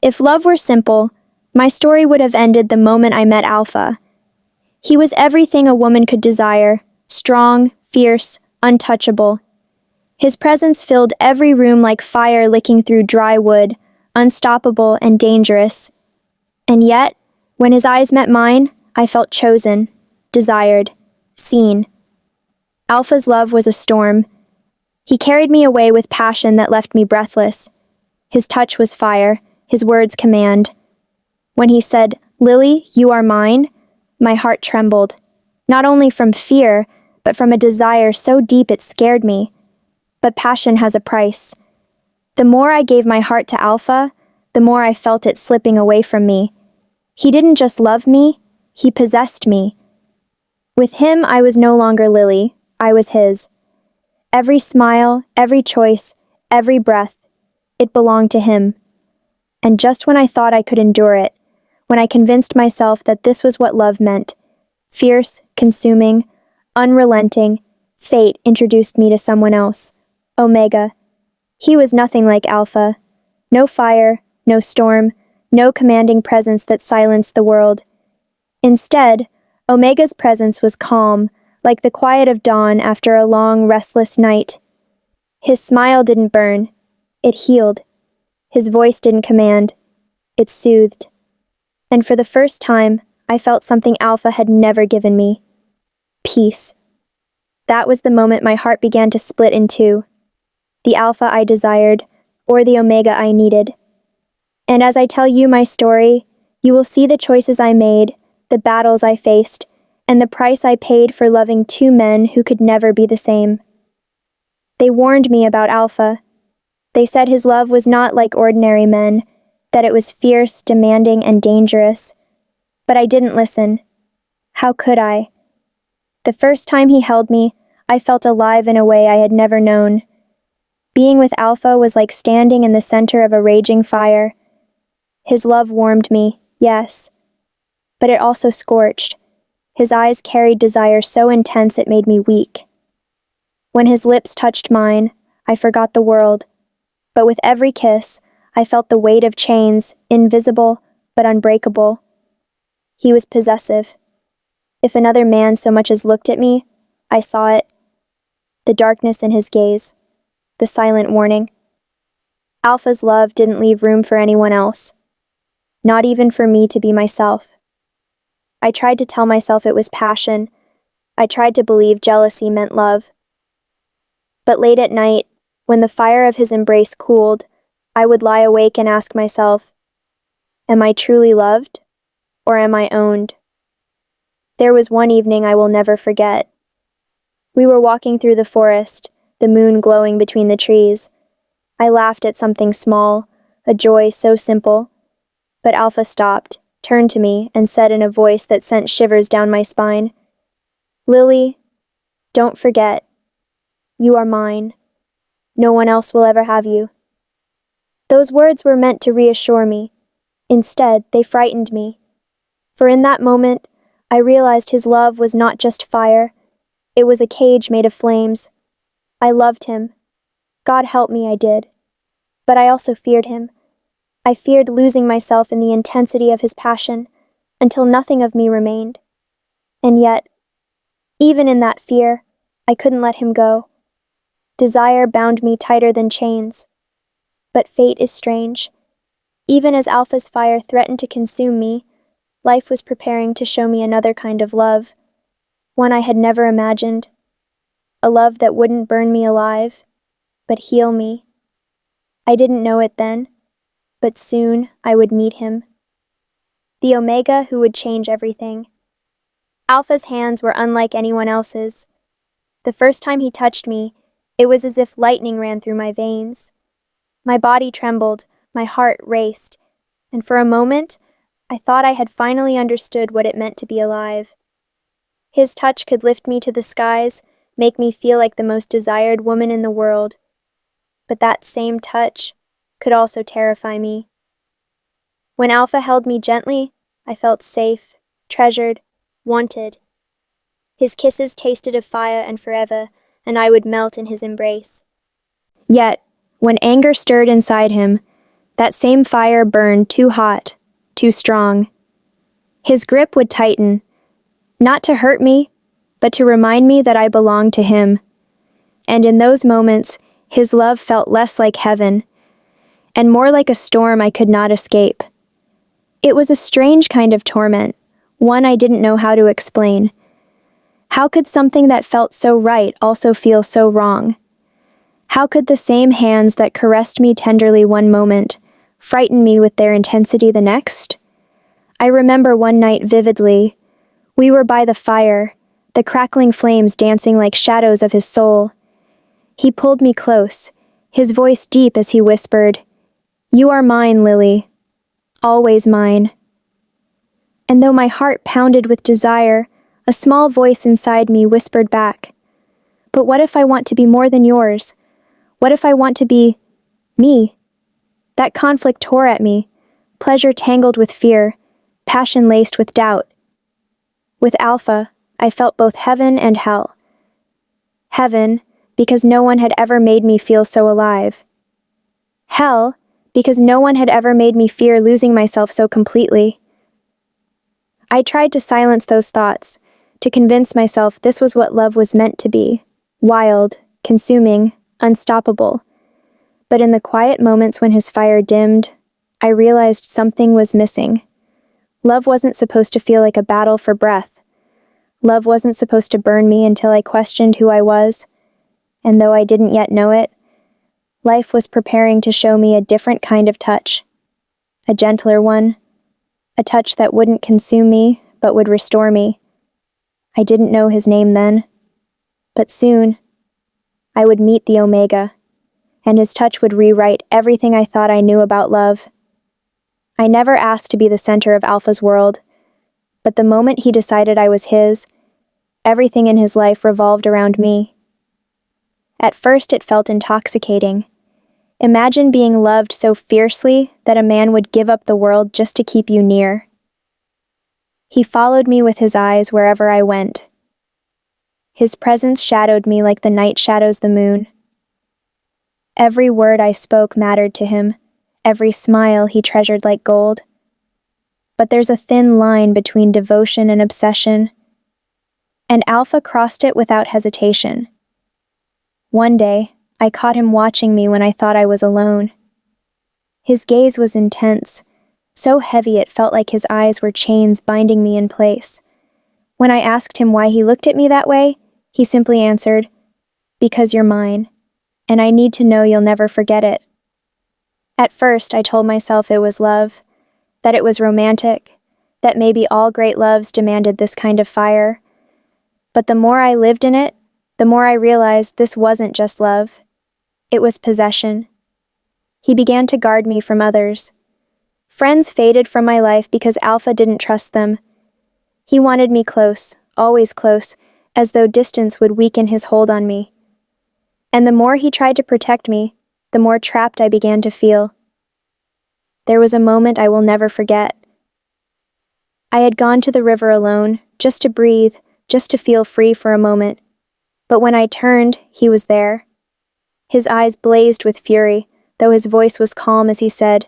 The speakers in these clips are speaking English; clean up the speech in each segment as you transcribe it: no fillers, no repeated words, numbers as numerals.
If love were simple, my story would have ended the moment I met Alpha. He was everything a woman could desire, strong, fierce, untouchable. His presence filled every room like fire licking through dry wood, unstoppable and dangerous. And yet, when his eyes met mine, I felt chosen, desired, seen. Alpha's love was a storm. He carried me away with passion that left me breathless. His touch was fire, his words command. When he said, "Lily, you are mine," my heart trembled, not only from fear, but from a desire so deep it scared me. But passion has a price. The more I gave my heart to Alpha, the more I felt it slipping away from me. He didn't just love me, he possessed me. With him, I was no longer Lily, I was his. Every smile, every choice, every breath, it belonged to him. And just when I thought I could endure it, when I convinced myself that this was what love meant, fierce, consuming, unrelenting, fate introduced me to someone else, Omega. He was nothing like Alpha. No fire, no storm, no commanding presence that silenced the world. Instead, Omega's presence was calm, like the quiet of dawn after a long, restless night. His smile didn't burn, it healed. His voice didn't command, it soothed. And for the first time, I felt something Alpha had never given me. Peace. That was the moment my heart began to split in two. The Alpha I desired, or the Omega I needed. And as I tell you my story, you will see the choices I made, the battles I faced, and the price I paid for loving two men who could never be the same. They warned me about Alpha. They said his love was not like ordinary men, that it was fierce, demanding, and dangerous. But I didn't listen. How could I? The first time he held me, I felt alive in a way I had never known. Being with Alpha was like standing in the center of a raging fire. His love warmed me, yes, but it also scorched. His eyes carried desire so intense it made me weak. When his lips touched mine, I forgot the world. But with every kiss, I felt the weight of chains, invisible but unbreakable. He was possessive. If another man so much as looked at me, I saw it. The darkness in his gaze, the silent warning. Alpha's love didn't leave room for anyone else, not even for me to be myself. I tried to tell myself it was passion. I tried to believe jealousy meant love. But late at night, when the fire of his embrace cooled, I would lie awake and ask myself, am I truly loved, or am I owned? There was one evening I will never forget. We were walking through the forest, the moon glowing between the trees. I laughed at something small, a joy so simple. But Alpha stopped, turned to me, and said in a voice that sent shivers down my spine, "Lily, don't forget. You are mine. No one else will ever have you." Those words were meant to reassure me. Instead, they frightened me. For in that moment, I realized his love was not just fire. It was a cage made of flames. I loved him. God help me, I did. But I also feared him. I feared losing myself in the intensity of his passion, until nothing of me remained. And yet, even in that fear, I couldn't let him go. Desire bound me tighter than chains. But fate is strange. Even as Alpha's fire threatened to consume me, life was preparing to show me another kind of love, one I had never imagined. A love that wouldn't burn me alive, but heal me. I didn't know it then, but soon I would meet him. The Omega who would change everything. Alpha's hands were unlike anyone else's. The first time he touched me, it was as if lightning ran through my veins. My body trembled, my heart raced, and for a moment, I thought I had finally understood what it meant to be alive. His touch could lift me to the skies, make me feel like the most desired woman in the world. But that same touch could also terrify me. When Alpha held me gently, I felt safe, treasured, wanted. His kisses tasted of fire and forever, and I would melt in his embrace. Yet, when anger stirred inside him, That same fire burned too hot, too strong. His grip would tighten, not to hurt me, but to remind me that I belonged to him. And in those moments, his love felt less like heaven, and more like a storm I could not escape. It was a strange kind of torment, one I didn't know how to explain. How could something that felt so right also feel so wrong? How could the same hands that caressed me tenderly one moment frighten me with their intensity the next? I remember one night vividly. We were by the fire, the crackling flames dancing like shadows of his soul. He pulled me close, his voice deep as he whispered, "You are mine, Lily. Always mine." And though my heart pounded with desire, a small voice inside me whispered back, "But what if I want to be more than yours? What if I want to be me?" That conflict tore at me, pleasure tangled with fear, passion laced with doubt. With Alpha, I felt both heaven and hell. Heaven, because no one had ever made me feel so alive. Hell, because no one had ever made me fear losing myself so completely. I tried to silence those thoughts, to convince myself this was what love was meant to be, wild, consuming, unstoppable. But in the quiet moments when his fire dimmed, I realized something was missing. Love wasn't supposed to feel like a battle for breath. Love wasn't supposed to burn me until I questioned who I was. And though I didn't yet know it, life was preparing to show me a different kind of touch. A gentler one. A touch that wouldn't consume me, but would restore me. I didn't know his name then. But soon, I would meet the Omega, and his touch would rewrite everything I thought I knew about love. I never asked to be the center of Alpha's world, but the moment he decided I was his, everything in his life revolved around me. At first it felt intoxicating. Imagine being loved so fiercely that a man would give up the world just to keep you near. He followed me with his eyes wherever I went. His presence shadowed me like the night shadows the moon. Every word I spoke mattered to him, every smile he treasured like gold. But there's a thin line between devotion and obsession, and Alpha crossed it without hesitation. One day, I caught him watching me when I thought I was alone. His gaze was intense, so heavy it felt like his eyes were chains binding me in place. When I asked him why he looked at me that way, he simply answered, "Because you're mine, and I need to know you'll never forget it." At first, I told myself it was love, that it was romantic, that maybe all great loves demanded this kind of fire. But the more I lived in it, the more I realized this wasn't just love. It was possession. He began to guard me from others. Friends faded from my life because Alpha didn't trust them. He wanted me close, always close, as though distance would weaken his hold on me. And the more he tried to protect me, the more trapped I began to feel. There was a moment I will never forget. I had gone to the river alone, just to breathe, just to feel free for a moment. But when I turned, he was there. His eyes blazed with fury, though his voice was calm as he said,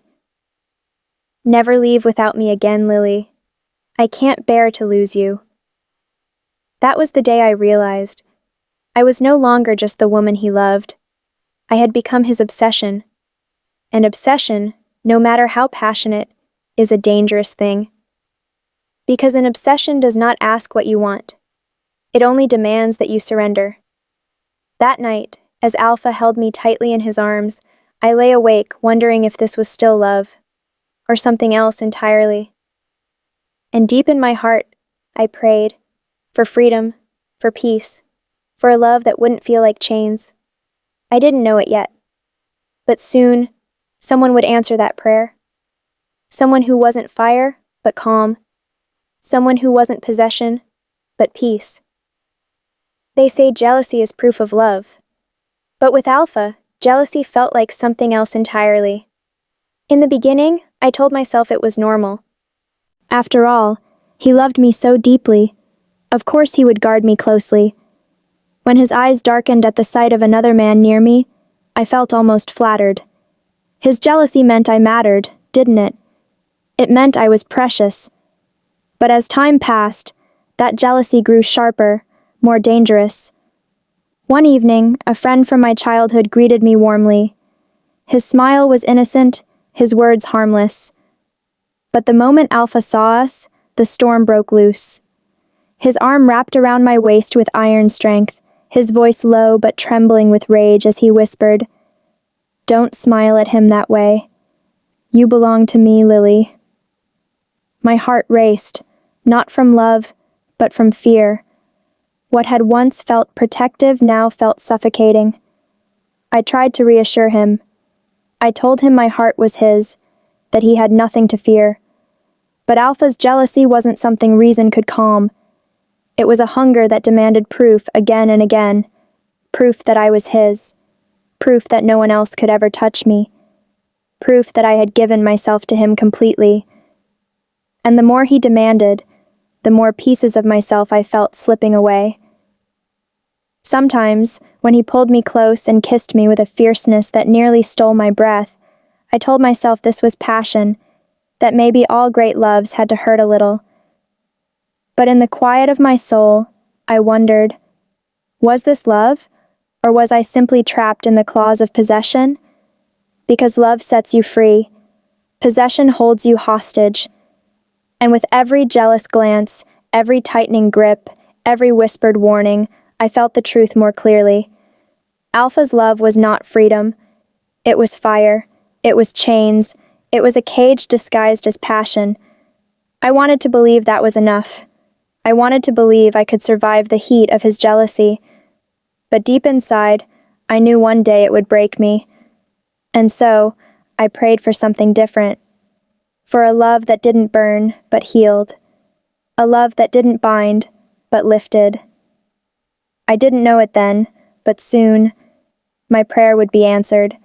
"Never leave without me again, Lily. I can't bear to lose you." That was the day I realized I was no longer just the woman he loved. I had become his obsession. And obsession, no matter how passionate, is a dangerous thing. Because an obsession does not ask what you want. It only demands that you surrender. That night, as Alpha held me tightly in his arms, I lay awake wondering if this was still love, or something else entirely. And deep in my heart, I prayed for freedom, for peace, for a love that wouldn't feel like chains. I didn't know it yet. But soon, someone would answer that prayer. Someone who wasn't fire, but calm. Someone who wasn't possession, but peace. They say jealousy is proof of love. But with Alpha, jealousy felt like something else entirely. In the beginning, I told myself it was normal. After all, he loved me so deeply. Of course he would guard me closely. When his eyes darkened at the sight of another man near me, I felt almost flattered. His jealousy meant I mattered, didn't it? It meant I was precious. But as time passed, that jealousy grew sharper, more dangerous. One evening, a friend from my childhood greeted me warmly. His smile was innocent, his words harmless. But the moment Alpha saw us, the storm broke loose. His arm wrapped around my waist with iron strength, his voice low but trembling with rage as he whispered, "Don't smile at him that way. You belong to me, Lily." My heart raced, not from love, but from fear. What had once felt protective now felt suffocating. I tried to reassure him. I told him my heart was his, that he had nothing to fear. But Alpha's jealousy wasn't something reason could calm. It was a hunger that demanded proof again and again. Proof that I was his. Proof that no one else could ever touch me. Proof that I had given myself to him completely. And the more he demanded, the more pieces of myself I felt slipping away. Sometimes, when he pulled me close and kissed me with a fierceness that nearly stole my breath, I told myself this was passion, that maybe all great loves had to hurt a little. But in the quiet of my soul, I wondered, was this love, or was I simply trapped in the claws of possession? Because love sets you free. Possession holds you hostage. And with every jealous glance, every tightening grip, every whispered warning, I felt the truth more clearly. Alpha's love was not freedom. It was fire. It was chains. It was a cage disguised as passion. I wanted to believe that was enough. I wanted to believe I could survive the heat of his jealousy. But deep inside, I knew one day it would break me. And so, I prayed for something different. For a love that didn't burn, but healed. A love that didn't bind, but lifted. I didn't know it then, but soon, my prayer would be answered.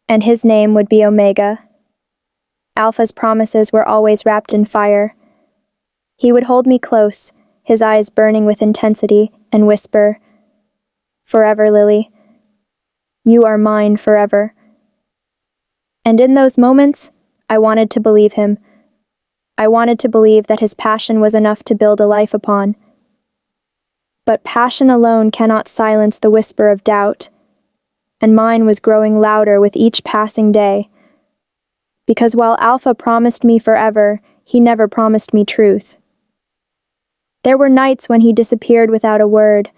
And his name would be Omega. Alpha's promises were always wrapped in fire. He would hold me close, his eyes burning with intensity, and whisper, "Forever, Lily. You are mine forever." And in those moments, I wanted to believe him. I wanted to believe that his passion was enough to build a life upon. But passion alone cannot silence the whisper of doubt, and mine was growing louder with each passing day. Because while Alpha promised me forever, he never promised me truth. There were nights when he disappeared without a word,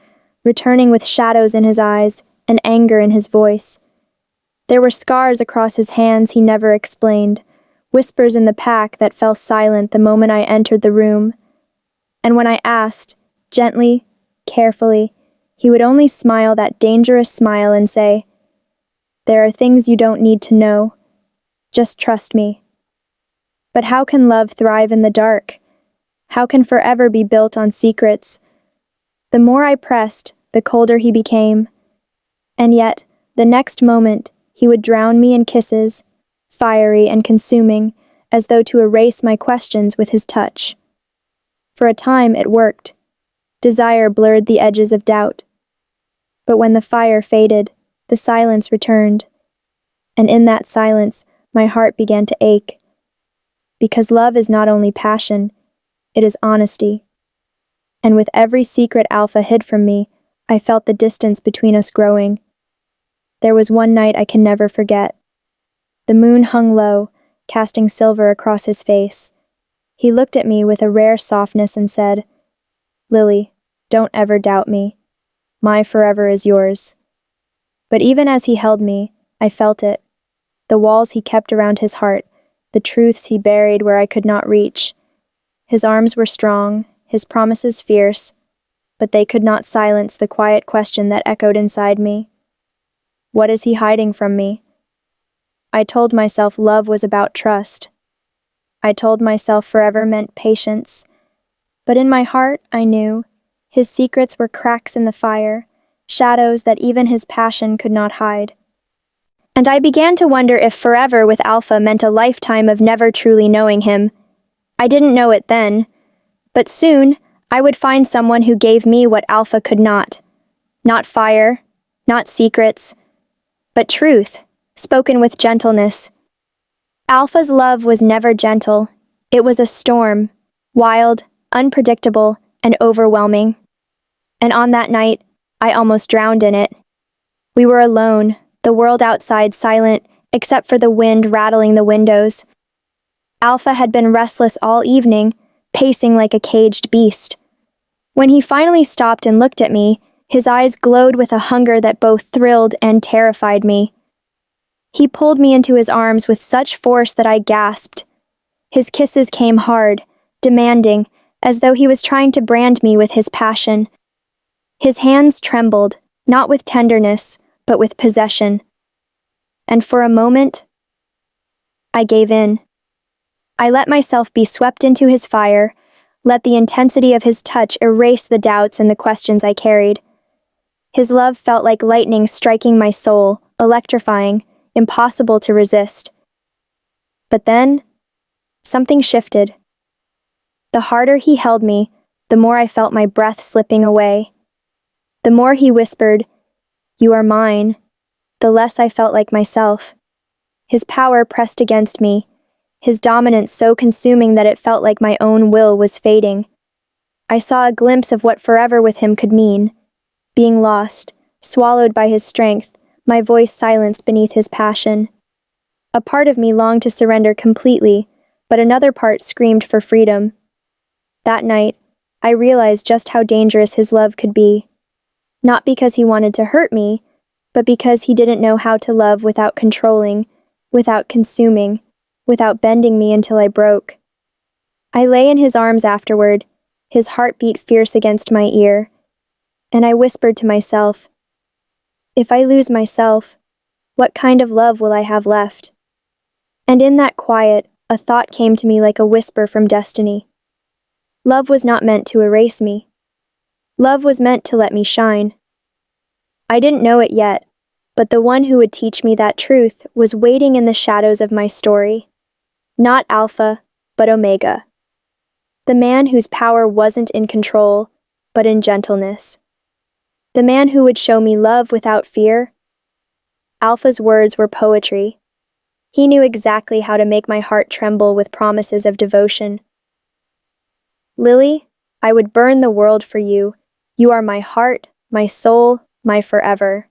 returning with shadows in his eyes and anger in his voice. There were scars across his hands he never explained, whispers in the pack that fell silent the moment I entered the room. And when I asked, gently, carefully, he would only smile that dangerous smile and say, "There are things you don't need to know. Just trust me." But how can love thrive in the dark? How can forever be built on secrets? The more I pressed, the colder he became. And yet, the next moment, he would drown me in kisses, fiery and consuming, as though to erase my questions with his touch. For a time, it worked. Desire blurred the edges of doubt. But when the fire faded, the silence returned. And in that silence, my heart began to ache. Because love is not only passion, it is honesty. And with every secret Alpha hid from me, I felt the distance between us growing. There was one night I can never forget. The moon hung low, casting silver across his face. He looked at me with a rare softness and said, "Lily, don't ever doubt me. My forever is yours." But even as he held me, I felt it. The walls he kept around his heart, the truths he buried where I could not reach. His arms were strong, his promises fierce, but they could not silence the quiet question that echoed inside me. What is he hiding from me? I told myself love was about trust. I told myself forever meant patience. But in my heart, I knew, his secrets were cracks in the fire, shadows that even his passion could not hide. And I began to wonder if forever with Alpha meant a lifetime of never truly knowing him. I didn't know it then, but soon I would find someone who gave me what Alpha could not. Not fire, not secrets, but truth. spoken with gentleness. Alpha's love was never gentle. It was a storm, wild, unpredictable, and overwhelming. And on that night, I almost drowned in it. We were alone, the world outside silent, except for the wind rattling the windows. Alpha had been restless all evening, pacing like a caged beast. When he finally stopped and looked at me, his eyes glowed with a hunger that both thrilled and terrified me. He pulled me into his arms with such force that I gasped. His kisses came hard, demanding, as though he was trying to brand me with his passion. His hands trembled, not with tenderness, but with possession. And for a moment, I gave in. I let myself be swept into his fire, let the intensity of his touch erase the doubts and the questions I carried. His love felt like lightning striking my soul, electrifying, impossible to resist. But then, something shifted. The harder he held me, the more I felt my breath slipping away. The more he whispered, "You are mine," the less I felt like myself. His power pressed against me, his dominance so consuming that it felt like my own will was fading. I saw a glimpse of what forever with him could mean. Being lost, swallowed by his strength, my voice silenced beneath his passion. A part of me longed to surrender completely, but another part screamed for freedom. That night, I realized just how dangerous his love could be. Not because he wanted to hurt me, but because he didn't know how to love without controlling, without consuming, without bending me until I broke. I lay in his arms afterward, his heart beat fierce against my ear, and I whispered to myself, "If I lose myself, what kind of love will I have left?" And in that quiet, a thought came to me like a whisper from destiny. Love was not meant to erase me. Love was meant to let me shine. I didn't know it yet, but the one who would teach me that truth was waiting in the shadows of my story. Not Alpha, but Omega. The man whose power wasn't in control, but in gentleness. The man who would show me love without fear. Alpha's words were poetry. He knew exactly how to make my heart tremble with promises of devotion. "Lily, I would burn the world for you. You are my heart, my soul, my forever."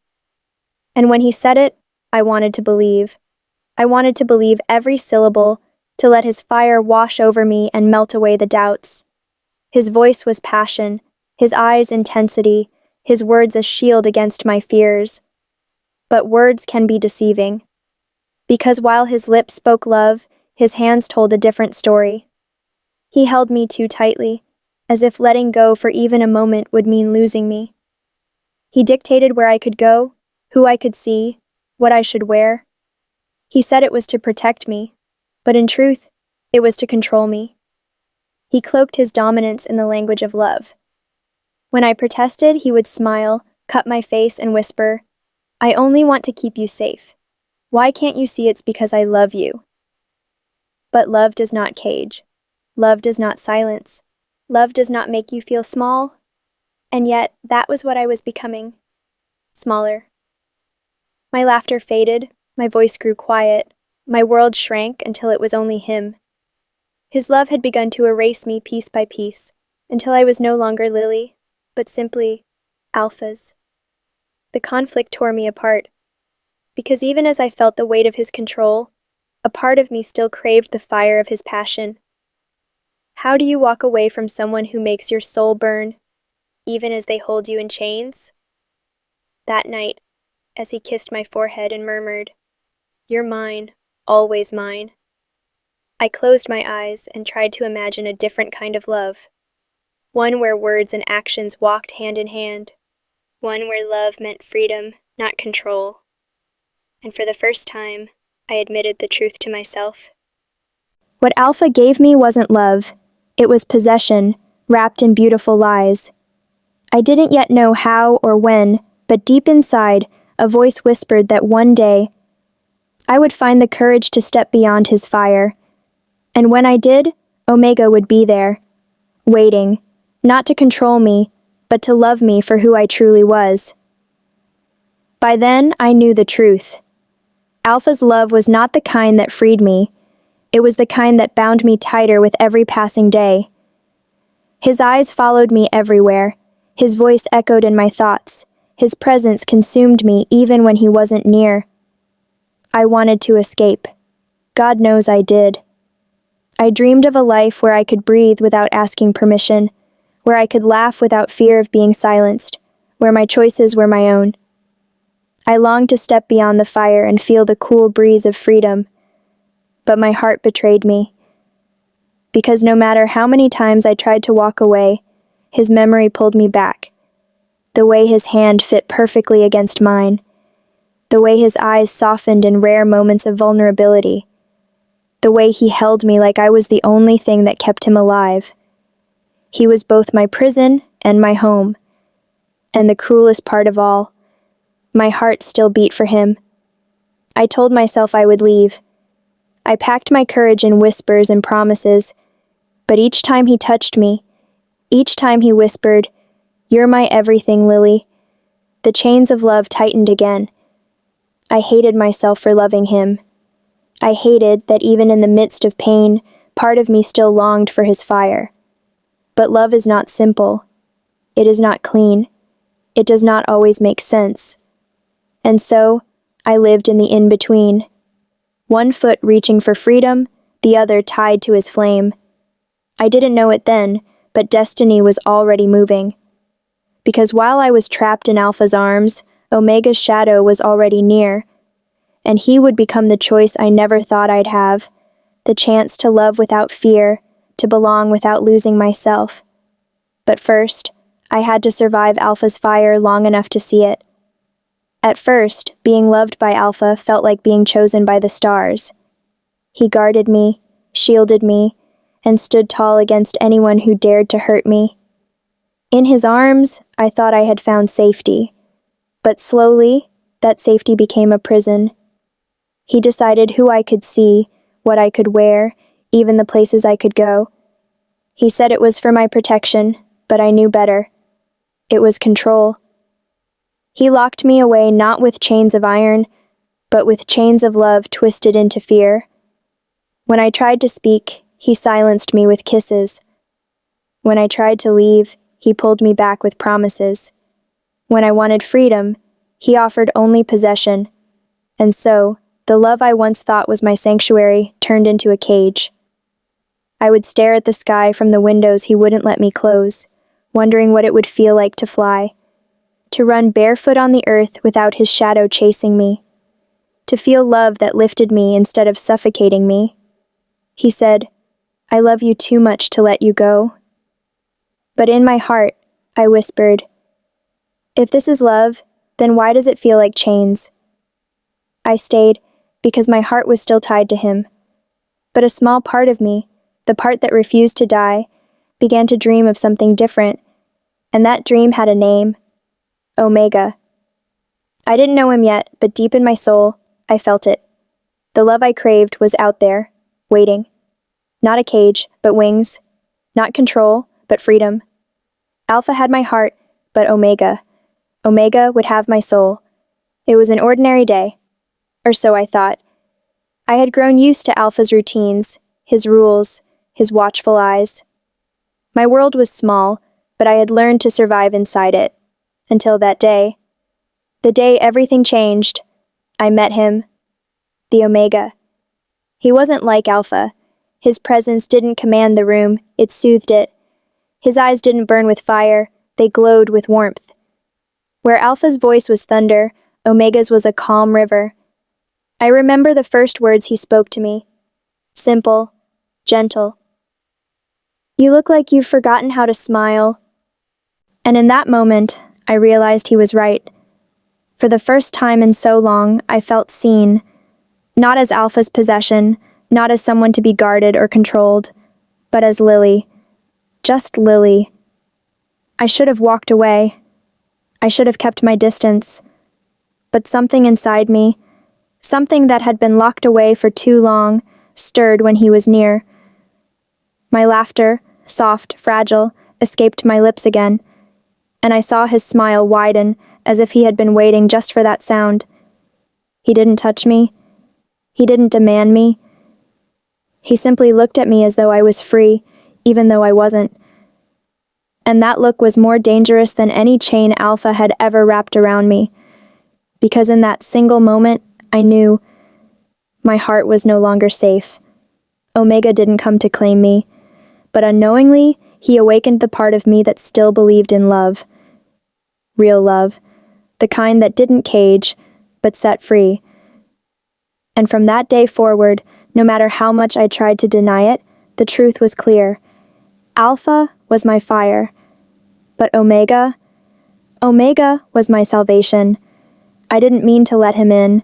And when he said it, I wanted to believe. I wanted to believe every syllable, to let his fire wash over me and melt away the doubts. His voice was passion, his eyes intensity, his words a shield against my fears. But words can be deceiving. Because while his lips spoke love, his hands told a different story. He held me too tightly, as if letting go for even a moment would mean losing me. He dictated where I could go, who I could see, what I should wear. He said it was to protect me, but in truth, it was to control me. He cloaked his dominance in the language of love. When I protested, he would smile, cut my face, and whisper, "I only want to keep you safe. Why can't you see it's because I love you?" But love does not cage. Love does not silence. Love does not make you feel small. And yet, that was what I was becoming. Smaller. My laughter faded, my voice grew quiet, my world shrank until it was only him. His love had begun to erase me piece by piece, until I was no longer Lily, but simply Alpha's. The conflict tore me apart, because even as I felt the weight of his control, a part of me still craved the fire of his passion. How do you walk away from someone who makes your soul burn, even as they hold you in chains? That night, as he kissed my forehead and murmured, "You're mine, always mine," I closed my eyes and tried to imagine a different kind of love. One where words and actions walked hand in hand. One where love meant freedom, not control. And for the first time, I admitted the truth to myself. What Alpha gave me wasn't love. It was possession, wrapped in beautiful lies. I didn't yet know how or when, but deep inside, a voice whispered that one day, I would find the courage to step beyond his fire. And when I did, Omega would be there, waiting, not to control me, but to love me for who I truly was. By then, I knew the truth. Alpha's love was not the kind that freed me. It was the kind that bound me tighter with every passing day. His eyes followed me everywhere. His voice echoed in my thoughts. His presence consumed me even when he wasn't near. I wanted to escape. God knows I did. I dreamed of a life where I could breathe without asking permission, where I could laugh without fear of being silenced, where my choices were my own. I longed to step beyond the fire and feel the cool breeze of freedom, but my heart betrayed me. Because no matter how many times I tried to walk away, his memory pulled me back. The way his hand fit perfectly against mine, the way his eyes softened in rare moments of vulnerability, the way he held me like I was the only thing that kept him alive. He was both my prison and my home. And the cruelest part of all, my heart still beat for him. I told myself I would leave. I packed my courage in whispers and promises, but each time he touched me, each time he whispered, "You're my everything, Lily," the chains of love tightened again. I hated myself for loving him. I hated that even in the midst of pain, part of me still longed for his fire. But love is not simple. It is not clean. It does not always make sense. And so, I lived in the in-between. One foot reaching for freedom, the other tied to his flame. I didn't know it then, but destiny was already moving. Because while I was trapped in Alpha's arms, Omega's shadow was already near, and he would become the choice I never thought I'd have, the chance to love without fear, to belong without losing myself. But first, I had to survive Alpha's fire long enough to see it. At first, being loved by Alpha felt like being chosen by the stars. He guarded me, shielded me, and stood tall against anyone who dared to hurt me. In his arms, I thought I had found safety. But slowly, that safety became a prison. He decided who I could see, what I could wear, even the places I could go. He said it was for my protection, but I knew better. It was control. He locked me away not with chains of iron, but with chains of love twisted into fear. When I tried to speak, he silenced me with kisses. When I tried to leave, he pulled me back with promises. When I wanted freedom, he offered only possession. And so, the love I once thought was my sanctuary turned into a cage. I would stare at the sky from the windows he wouldn't let me close, wondering what it would feel like to fly. To run barefoot on the earth without his shadow chasing me. To feel love that lifted me instead of suffocating me. He said, "I love you too much to let you go." But in my heart, I whispered, "If this is love, then why does it feel like chains?" I stayed because my heart was still tied to him. But a small part of me, the part that refused to die, began to dream of something different, and that dream had a name: Omega. I didn't know him yet, but deep in my soul, I felt it. The love I craved was out there, waiting. Not a cage, but wings. Not control, but freedom. Alpha had my heart, but Omega. Omega would have my soul. It was an ordinary day. Or so I thought. I had grown used to Alpha's routines, his rules, his watchful eyes. My world was small, but I had learned to survive inside it. Until that day. The day everything changed. I met him. The Omega. He wasn't like Alpha. His presence didn't command the room, it soothed it. His eyes didn't burn with fire, they glowed with warmth. Where Alpha's voice was thunder, Omega's was a calm river. I remember the first words he spoke to me. Simple, gentle. "You look like you've forgotten how to smile." And in that moment, I realized he was right. For the first time in so long, I felt seen. Not as Alpha's possession, not as someone to be guarded or controlled, but as Lily. Just Lily. I should have walked away. I should have kept my distance. But something inside me, something that had been locked away for too long, stirred when he was near. My laughter, soft, fragile, escaped my lips again, and I saw his smile widen as if he had been waiting just for that sound. He didn't touch me. He didn't demand me. He simply looked at me as though I was free, even though I wasn't. And that look was more dangerous than any chain Alpha had ever wrapped around me, because in that single moment, I knew my heart was no longer safe. Omega didn't come to claim me, but unknowingly, he awakened the part of me that still believed in love. Real love, the kind that didn't cage, but set free. And from that day forward, no matter how much I tried to deny it, the truth was clear. Alpha was my fire, but Omega was my salvation. I didn't mean to let him in.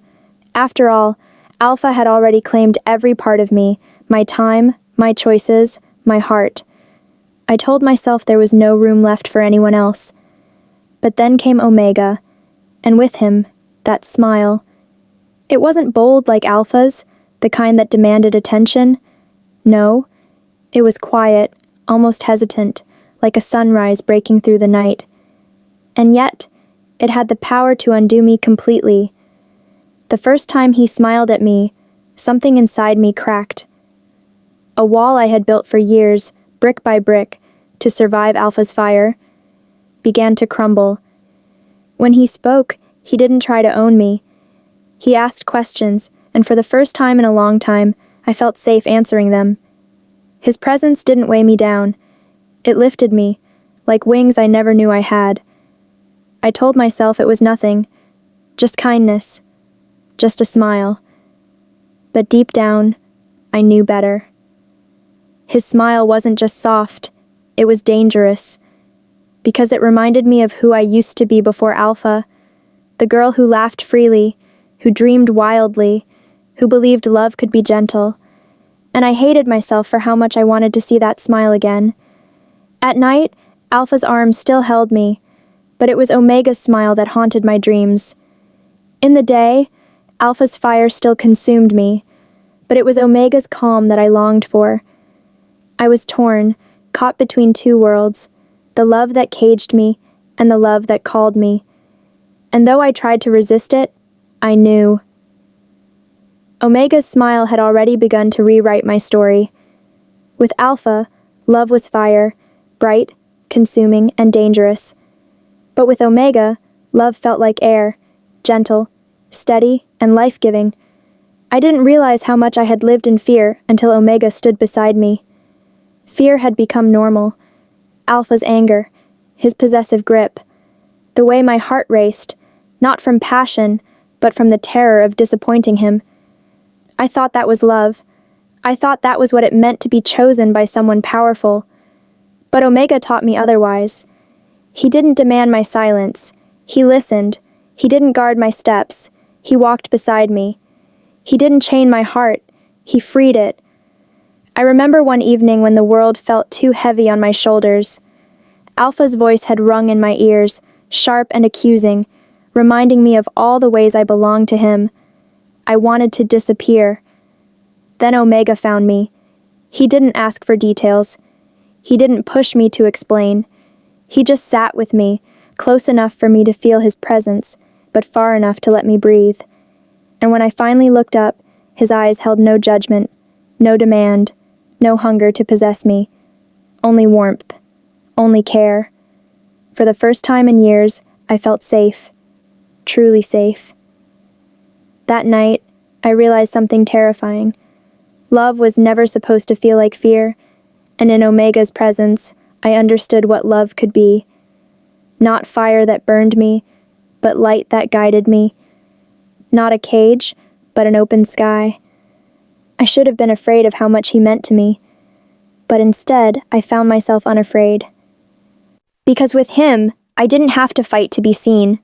After all, Alpha had already claimed every part of me, my time, my choices, my heart. I told myself there was no room left for anyone else. But then came Omega, and with him, that smile. It wasn't bold like Alpha's, the kind that demanded attention. No, it was quiet, almost hesitant, like a sunrise breaking through the night. And yet, it had the power to undo me completely. The first time he smiled at me, something inside me cracked. A wall I had built for years, brick by brick, to survive Alpha's fire, began to crumble. When he spoke, he didn't try to own me. He asked questions, and for the first time in a long time, I felt safe answering them. His presence didn't weigh me down. It lifted me, like wings I never knew I had. I told myself it was nothing, just kindness, just a smile. But deep down, I knew better. His smile wasn't just soft, it was dangerous, because it reminded me of who I used to be before Alpha, the girl who laughed freely, who dreamed wildly, who believed love could be gentle. And I hated myself for how much I wanted to see that smile again. At night, Alpha's arms still held me, but it was Omega's smile that haunted my dreams. In the day, Alpha's fire still consumed me, but it was Omega's calm that I longed for. I was torn, caught between two worlds, the love that caged me and the love that called me. And though I tried to resist it, I knew. Omega's smile had already begun to rewrite my story. With Alpha, love was fire, bright, consuming, and dangerous. But with Omega, love felt like air, gentle, steady, and life-giving. I didn't realize how much I had lived in fear until Omega stood beside me. Fear had become normal. Alpha's anger, his possessive grip, the way my heart raced, not from passion, but from the terror of disappointing him. I thought that was love. I thought that was what it meant to be chosen by someone powerful. But Omega taught me otherwise. He didn't demand my silence. He listened. He didn't guard my steps. He walked beside me. He didn't chain my heart. He freed it. I remember one evening when the world felt too heavy on my shoulders. Alpha's voice had rung in my ears, sharp and accusing, reminding me of all the ways I belonged to him. I wanted to disappear. Then Omega found me. He didn't ask for details. He didn't push me to explain. He just sat with me, close enough for me to feel his presence, but far enough to let me breathe. And when I finally looked up, his eyes held no judgment, no demand, no hunger to possess me. Only warmth. Only care. For the first time in years, I felt safe. Truly safe. That night, I realized something terrifying. Love was never supposed to feel like fear, and in Omega's presence, I understood what love could be. Not fire that burned me, but light that guided me. Not a cage, but an open sky. I should have been afraid of how much he meant to me, but instead, I found myself unafraid. Because with him, I didn't have to fight to be seen.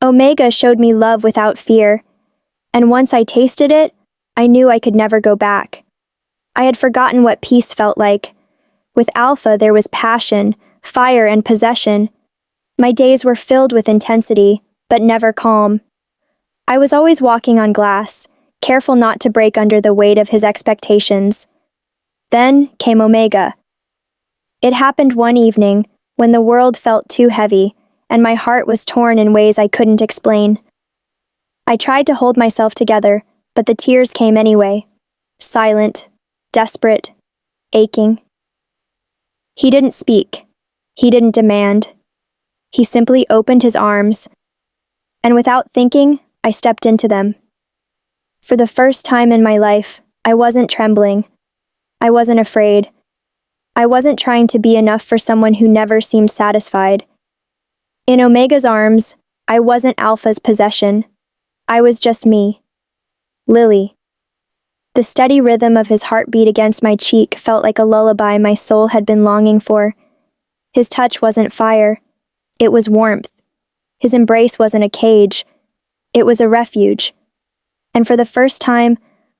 Omega showed me love without fear, and once I tasted it, I knew I could never go back. I had forgotten what peace felt like. With Alpha, there was passion, fire, and possession. My days were filled with intensity, but never calm. I was always walking on glass, careful not to break under the weight of his expectations. Then came Omega. It happened one evening, when the world felt too heavy, and my heart was torn in ways I couldn't explain. I tried to hold myself together, But the tears came anyway, silent, desperate, aching. He didn't speak. He didn't demand. He simply opened his arms, and without thinking, I stepped into them. For the first time in my life, I wasn't trembling. I wasn't afraid. I wasn't trying to be enough for someone who never seemed satisfied. In Omega's arms, I wasn't Alpha's possession. I was just me. Lily. The steady rhythm of his heartbeat against my cheek felt like a lullaby my soul had been longing for. His touch wasn't fire. It was warmth. His embrace wasn't a cage. It was a refuge. And for the first time,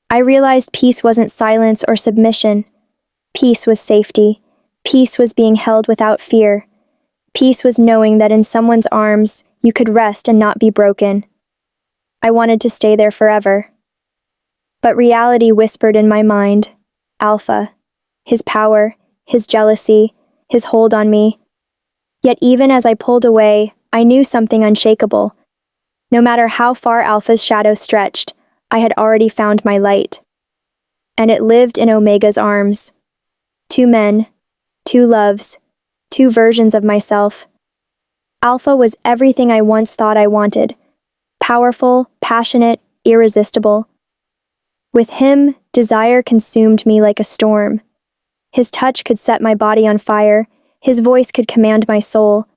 I realized peace wasn't silence or submission. Peace was safety. Peace was being held without fear. Peace was knowing that in someone's arms, you could rest and not be broken. I wanted to stay there forever. But reality whispered in my mind, Alpha, his power, his jealousy, his hold on me. Yet even as I pulled away, I knew something unshakable. No matter how far Alpha's shadow stretched, I had already found my light. And it lived in Omega's arms. 2 men, 2 loves, 2 versions of myself. Alpha was everything I once thought I wanted. Powerful, passionate, irresistible. With him, desire consumed me like a storm. His touch could set my body on fire. His voice could command my soul.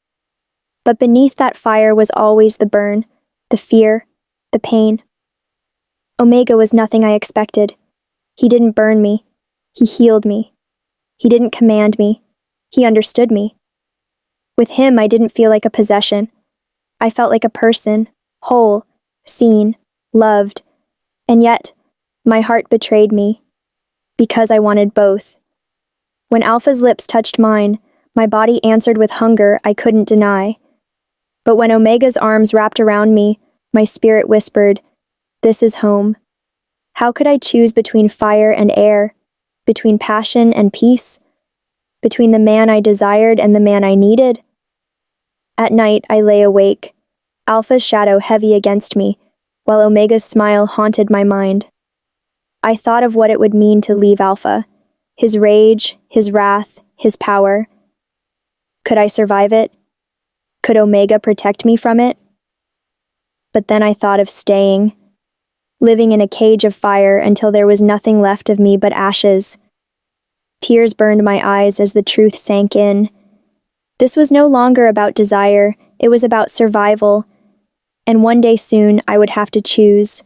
But beneath that fire was always the burn, the fear, the pain. Omega was nothing I expected. He didn't burn me. He healed me. He didn't command me. He understood me. With him, I didn't feel like a possession. I felt like a person, whole, seen, loved. And yet, my heart betrayed me, because I wanted both. When Alpha's lips touched mine, my body answered with hunger I couldn't deny. But when Omega's arms wrapped around me, my spirit whispered, "This is home." How could I choose between fire and air, between passion and peace, between the man I desired and the man I needed? At night, I lay awake, Alpha's shadow heavy against me, while Omega's smile haunted my mind. I thought of what it would mean to leave Alpha, his rage, his wrath, his power. Could I survive it? Could Omega protect me from it? But then I thought of staying, living in a cage of fire until there was nothing left of me but ashes. Tears burned my eyes as the truth sank in. This was no longer about desire, it was about survival, and one day soon I would have to choose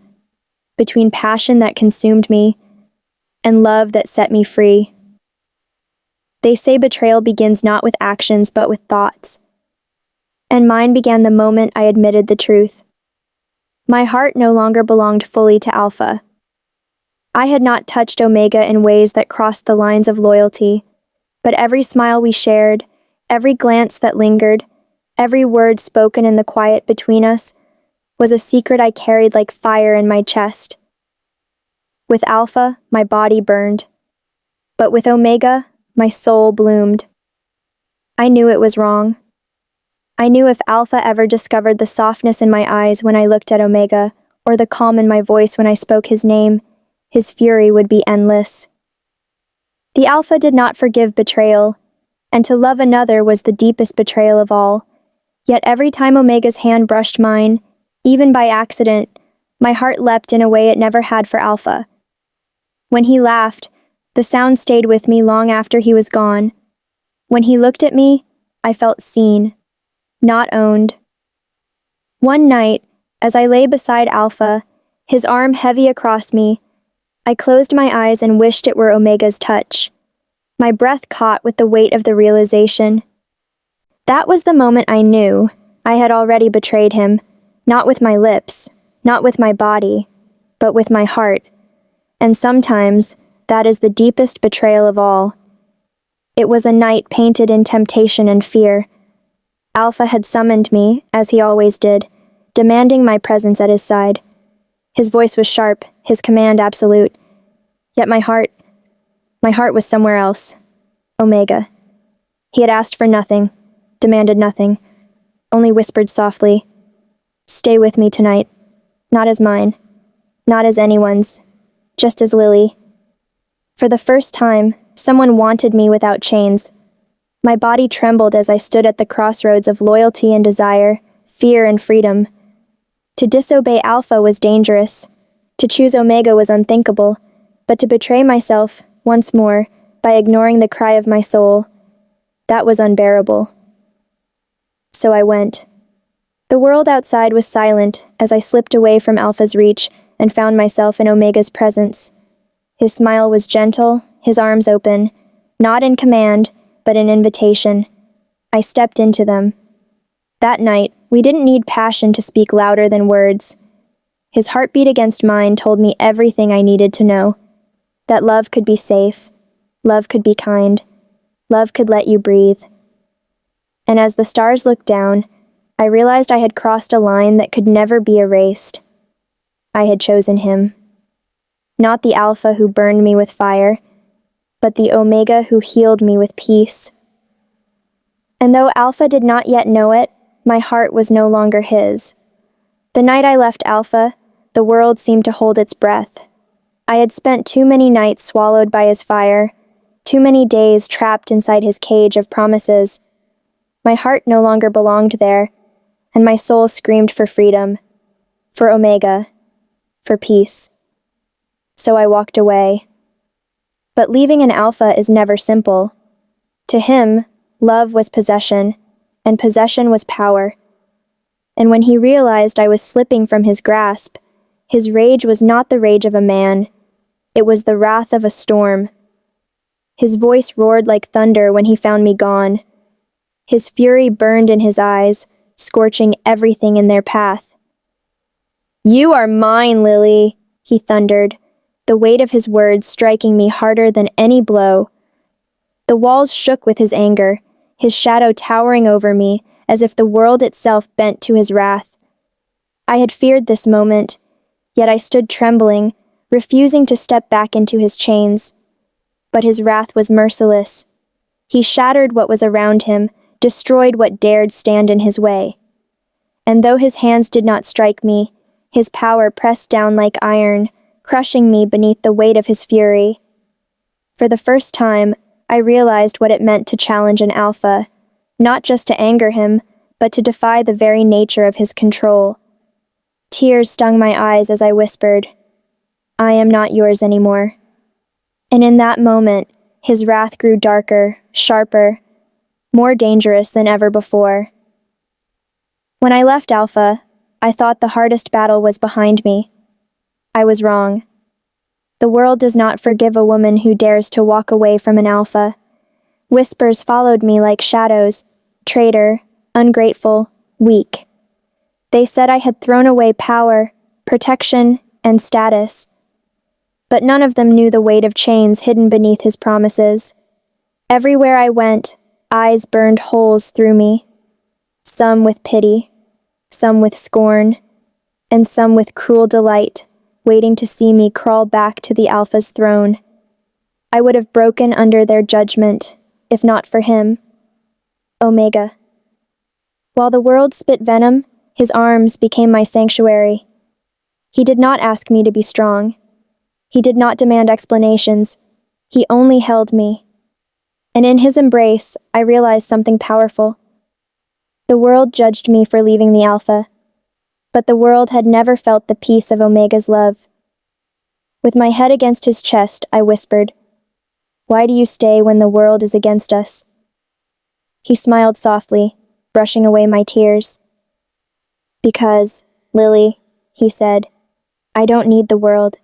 between passion that consumed me and love that set me free. They say betrayal begins not with actions but with thoughts. And mine began the moment I admitted the truth. My heart no longer belonged fully to Alpha. I had not touched Omega in ways that crossed the lines of loyalty, but every smile we shared, every glance that lingered, every word spoken in the quiet between us, was a secret I carried like fire in my chest. With Alpha, my body burned, but with Omega, my soul bloomed. I knew it was wrong. I knew if Alpha ever discovered the softness in my eyes when I looked at Omega, or the calm in my voice when I spoke his name, his fury would be endless. The Alpha did not forgive betrayal, and to love another was the deepest betrayal of all. Yet every time Omega's hand brushed mine, even by accident, my heart leapt in a way it never had for Alpha. When he laughed, the sound stayed with me long after he was gone. When he looked at me, I felt seen, not owned. One night, as I lay beside Alpha, his arm heavy across me, I closed my eyes and wished it were Omega's touch. My breath caught with the weight of the realization. That was the moment I knew I had already betrayed him, not with my lips, not with my body, but with my heart. And sometimes, that is the deepest betrayal of all. It was a night painted in temptation and fear. Alpha had summoned me, as he always did, demanding my presence at his side. His voice was sharp, his command absolute. Yet my heart was somewhere else. Omega. He had asked for nothing, demanded nothing, only whispered softly, "Stay with me tonight, not as mine, Not as anyone's, just as Lily. For the first time, someone wanted me without chains. My body trembled as I stood at the crossroads of loyalty and desire, fear and freedom. To disobey Alpha was dangerous. To choose Omega was unthinkable. But to betray myself, once more, by ignoring the cry of my soul, that was unbearable. So I went. The world outside was silent as I slipped away from Alpha's reach and found myself in Omega's presence. His smile was gentle, his arms open, not in command, but in invitation. I stepped into them. That night, we didn't need passion to speak louder than words. His heartbeat against mine told me everything I needed to know. That love could be safe, love could be kind, love could let you breathe. And as the stars looked down, I realized I had crossed a line that could never be erased. I had chosen him. Not the Alpha who burned me with fire, but the Omega who healed me with peace. And though Alpha did not yet know it, my heart was no longer his. The night I left Alpha, the world seemed to hold its breath. I had spent too many nights swallowed by his fire, too many days trapped inside his cage of promises. My heart no longer belonged there, and my soul screamed for freedom, for Omega, for peace. So I walked away. But leaving an Alpha is never simple. To him, love was possession, and possession was power. And when he realized I was slipping from his grasp, his rage was not the rage of a man. It was the wrath of a storm. His voice roared like thunder when he found me gone. His fury burned in his eyes, scorching everything in their path. "You are mine, Lily," he thundered, the weight of his words striking me harder than any blow. The walls shook with his anger, his shadow towering over me, as if the world itself bent to his wrath. I had feared this moment, yet I stood trembling, refusing to step back into his chains. But his wrath was merciless. He shattered what was around him, destroyed what dared stand in his way. And though his hands did not strike me, his power pressed down like iron, crushing me beneath the weight of his fury. For the first time, I realized what it meant to challenge an Alpha, not just to anger him, but to defy the very nature of his control. Tears stung my eyes as I whispered, "I am not yours anymore." And in that moment, his wrath grew darker, sharper, more dangerous than ever before. When I left Alpha, I thought the hardest battle was behind me. I was wrong. The world does not forgive a woman who dares to walk away from an Alpha. Whispers followed me like shadows, traitor, ungrateful, weak. They said I had thrown away power, protection, and status. But none of them knew the weight of chains hidden beneath his promises. Everywhere I went, eyes burned holes through me. Some with pity, some with scorn, and some with cruel delight, waiting to see me crawl back to the Alpha's throne. I would have broken under their judgment, if not for him. Omega. While the world spit venom, his arms became my sanctuary. He did not ask me to be strong. He did not demand explanations. He only held me. And in his embrace, I realized something powerful. The world judged me for leaving the Alpha, but the world had never felt the peace of Omega's love. With my head against his chest, I whispered, "Why do you stay when the world is against us?" He smiled softly, brushing away my tears. "Because, Lily," he said, "I don't need the world.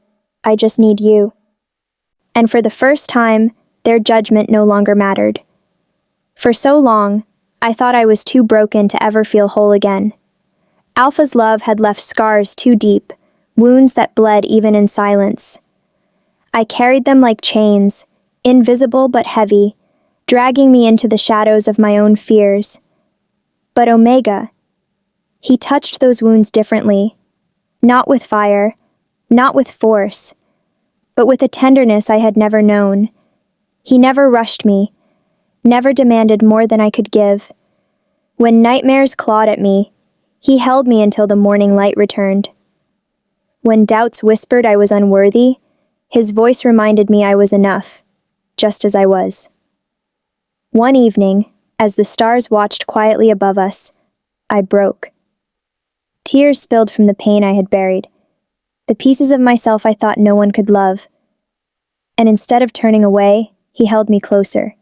I just need you." And for the first time, their judgment no longer mattered. For so long, I thought I was too broken to ever feel whole again. Alpha's love had left scars too deep, wounds that bled even in silence. I carried them like chains, invisible but heavy, dragging me into the shadows of my own fears. But Omega, he touched those wounds differently, not with fire, not with force, but with a tenderness I had never known. He never rushed me, never demanded more than I could give. When nightmares clawed at me, he held me until the morning light returned. When doubts whispered I was unworthy, his voice reminded me I was enough, just as I was. One evening, as the stars watched quietly above us, I broke. Tears spilled from the pain I had buried, the pieces of myself I thought no one could love. And instead of turning away, he held me closer.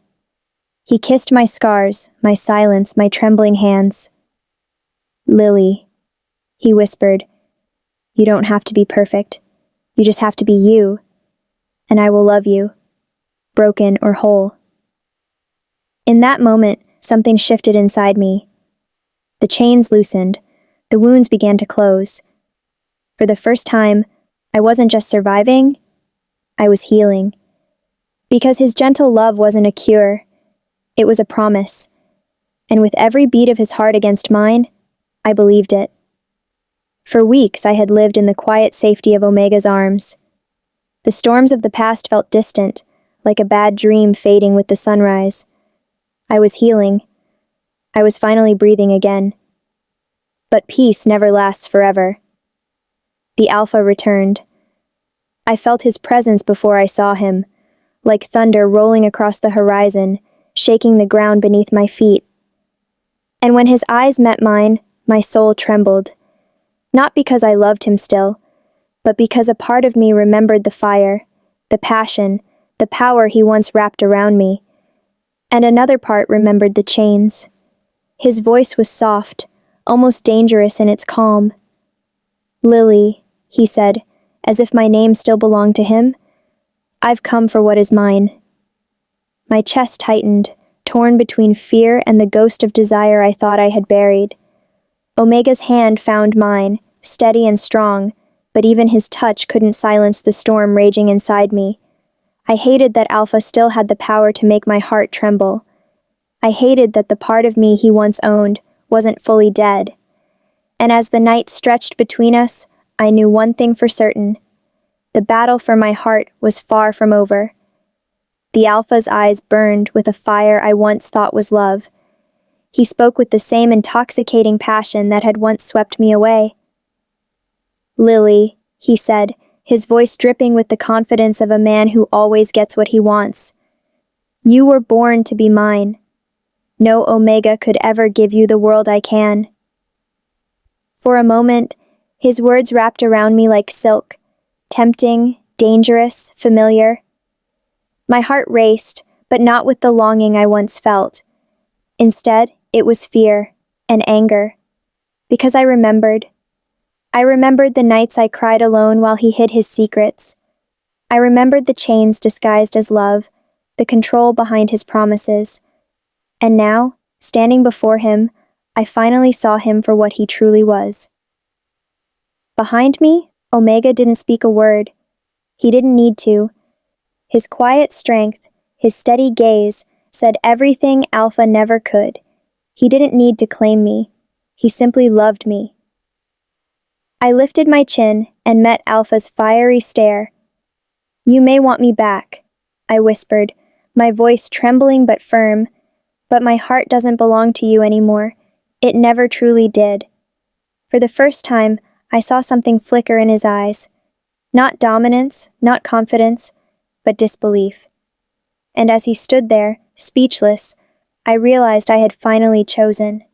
He kissed my scars, my silence, my trembling hands. "Lily," he whispered, "you don't have to be perfect. You just have to be you, and I will love you, broken or whole." In that moment, something shifted inside me. The chains loosened, the wounds began to close. For the first time, I wasn't just surviving, I was healing. Because his gentle love wasn't a cure, it was a promise. And with every beat of his heart against mine, I believed it. For weeks I had lived in the quiet safety of Omega's arms. The storms of the past felt distant, like a bad dream fading with the sunrise. I was healing. I was finally breathing again. But peace never lasts forever. The Alpha returned. I felt his presence before I saw him, like thunder rolling across the horizon, shaking the ground beneath my feet. And when his eyes met mine, my soul trembled. Not because I loved him still, but because a part of me remembered the fire, the passion, the power he once wrapped around me. And another part remembered the chains. His voice was soft, almost dangerous in its calm. "Lily," he said, as if my name still belonged to him, "I've come for what is mine." My chest tightened, torn between fear and the ghost of desire I thought I had buried. Omega's hand found mine, steady and strong, but even his touch couldn't silence the storm raging inside me. I hated that Alpha still had the power to make my heart tremble. I hated that the part of me he once owned wasn't fully dead. And as the night stretched between us, I knew one thing for certain. The battle for my heart was far from over. The Alpha's eyes burned with a fire I once thought was love. He spoke with the same intoxicating passion that had once swept me away. "Lily," he said, his voice dripping with the confidence of a man who always gets what he wants. "You were born to be mine. No Omega could ever give you the world I can." For a moment, his words wrapped around me like silk, tempting, dangerous, familiar. My heart raced, but not with the longing I once felt. Instead, it was fear and anger. Because I remembered. I remembered the nights I cried alone while he hid his secrets. I remembered the chains disguised as love, the control behind his promises. And now, standing before him, I finally saw him for what he truly was. Behind me, Omega didn't speak a word. He didn't need to. His quiet strength, his steady gaze, said everything Alpha never could. He didn't need to claim me. He simply loved me. I lifted my chin and met Alpha's fiery stare. "You may want me back," I whispered, my voice trembling but firm, "but my heart doesn't belong to you anymore. It never truly did." For the first time, I saw something flicker in his eyes. Not dominance, not confidence, but disbelief. And as he stood there, speechless, I realized I had finally chosen.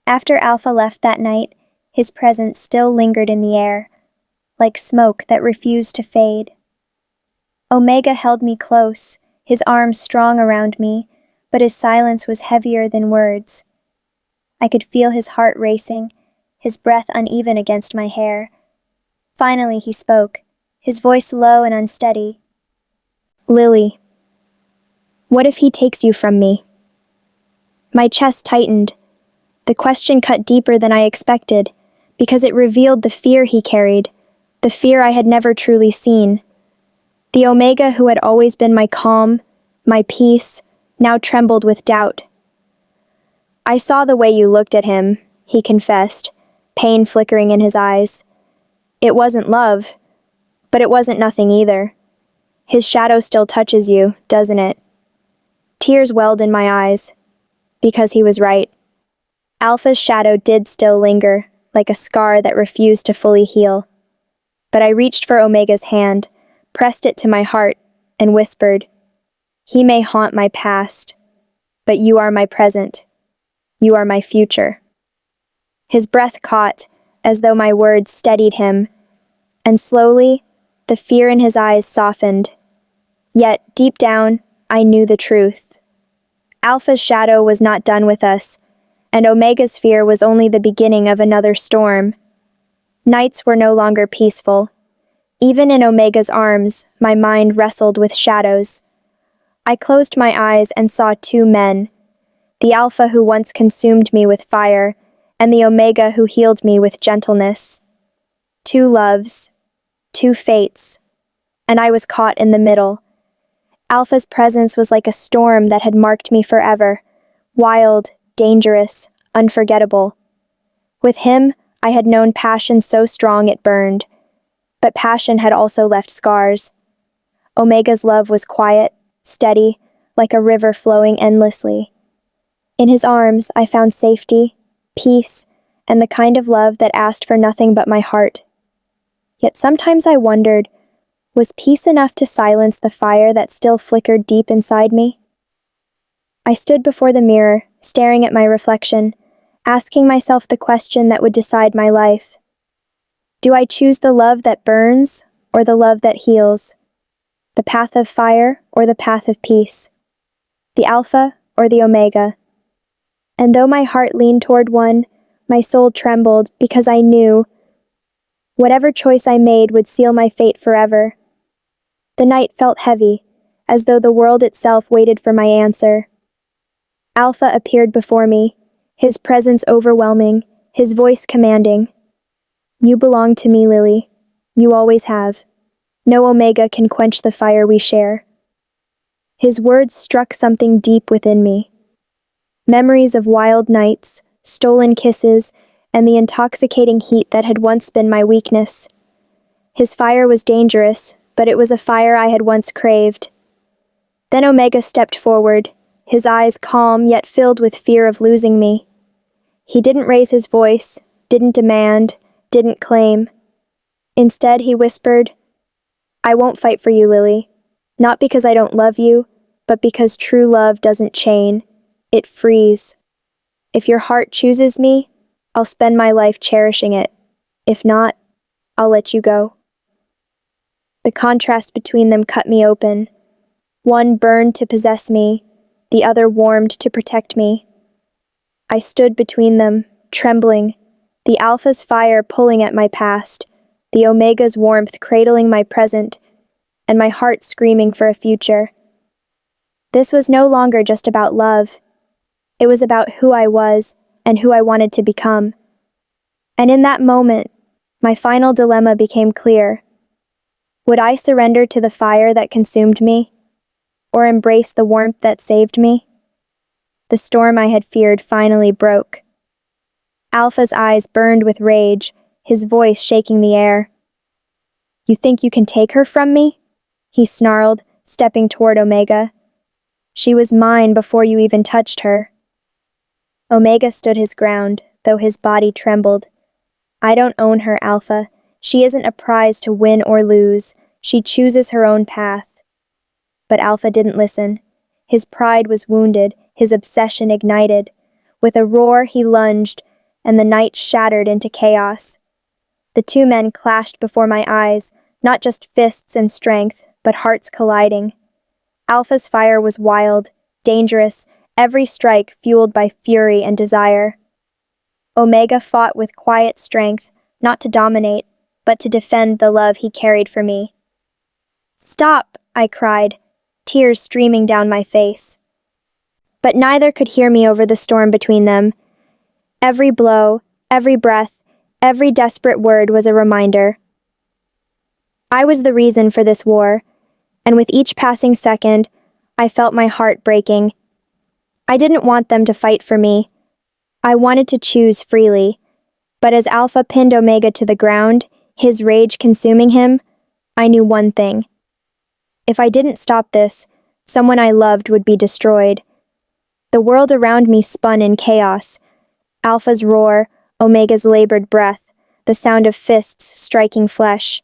After Alpha left that night, his presence still lingered in the air, like smoke that refused to fade. Omega held me close, his arms strong around me, but his silence was heavier than words. I could feel his heart racing, his breath uneven against my hair. Finally he spoke, his voice low and unsteady. "Lily, what if he takes you from me?" My chest tightened. The question cut deeper than I expected, because it revealed the fear he carried, the fear I had never truly seen. The Omega who had always been my calm, my peace, now trembled with doubt. "I saw the way you looked at him," he confessed, pain flickering in his eyes. "It wasn't love, but it wasn't nothing either. His shadow still touches you, doesn't it?" Tears welled in my eyes, because he was right. Alpha's shadow did still linger, like a scar that refused to fully heal. But I reached for Omega's hand, pressed it to my heart, and whispered, "He may haunt my past, but you are my present. You are my future." His breath caught, as though my words steadied him, and slowly, the fear in his eyes softened. Yet, deep down, I knew the truth. Alpha's shadow was not done with us, and Omega's fear was only the beginning of another storm. Nights were no longer peaceful. Even in Omega's arms, my mind wrestled with shadows. I closed my eyes and saw two men, the Alpha who once consumed me with fire, and the Omega who healed me with gentleness. Two loves, two fates, and I was caught in the middle. Alpha's presence was like a storm that had marked me forever, wild, dangerous, unforgettable. With him, I had known passion so strong it burned, but passion had also left scars. Omega's love was quiet, steady, like a river flowing endlessly. In his arms, I found safety, peace, and the kind of love that asked for nothing but my heart. Yet sometimes I wondered, was peace enough to silence the fire that still flickered deep inside me? I stood before the mirror, staring at my reflection, asking myself the question that would decide my life. Do I choose the love that burns, or the love that heals? The path of fire, or the path of peace? The Alpha, or the Omega? And though my heart leaned toward one, my soul trembled because I knew whatever choice I made would seal my fate forever. The night felt heavy, as though the world itself waited for my answer. Alpha appeared before me, his presence overwhelming, his voice commanding. "You belong to me, Lily. You always have. No Omega can quench the fire we share." His words struck something deep within me. Memories of wild nights, stolen kisses, and the intoxicating heat that had once been my weakness. His fire was dangerous, but it was a fire I had once craved. Then Omega stepped forward, his eyes calm yet filled with fear of losing me. He didn't raise his voice, didn't demand, didn't claim. Instead, he whispered, "I won't fight for you, Lily. Not because I don't love you, but because true love doesn't chain. It frees. If your heart chooses me, I'll spend my life cherishing it. If not, I'll let you go." The contrast between them cut me open. One burned to possess me, the other warmed to protect me. I stood between them, trembling, the Alpha's fire pulling at my past, the Omega's warmth cradling my present, and my heart screaming for a future. This was no longer just about love. It was about who I was and who I wanted to become. And in that moment, my final dilemma became clear. Would I surrender to the fire that consumed me, or embrace the warmth that saved me? The storm I had feared finally broke. Alpha's eyes burned with rage, his voice shaking the air. "You think you can take her from me?" he snarled, stepping toward Omega. "She was mine before you even touched her." Omega stood his ground, though his body trembled. "I don't own her, Alpha. She isn't a prize to win or lose. She chooses her own path." But Alpha didn't listen. His pride was wounded, his obsession ignited. With a roar, he lunged, and the night shattered into chaos. The two men clashed before my eyes, not just fists and strength, but hearts colliding. Alpha's fire was wild, dangerous, every strike fueled by fury and desire. Omega fought with quiet strength, not to dominate, but to defend the love he carried for me. "Stop!" I cried, tears streaming down my face. But neither could hear me over the storm between them. Every blow, every breath, every desperate word was a reminder. I was the reason for this war, and with each passing second, I felt my heart breaking. I didn't want them to fight for me. I wanted to choose freely. But as Alpha pinned Omega to the ground, his rage consuming him, I knew one thing. If I didn't stop this, someone I loved would be destroyed. The world around me spun in chaos. Alpha's roar, Omega's labored breath, the sound of fists striking flesh.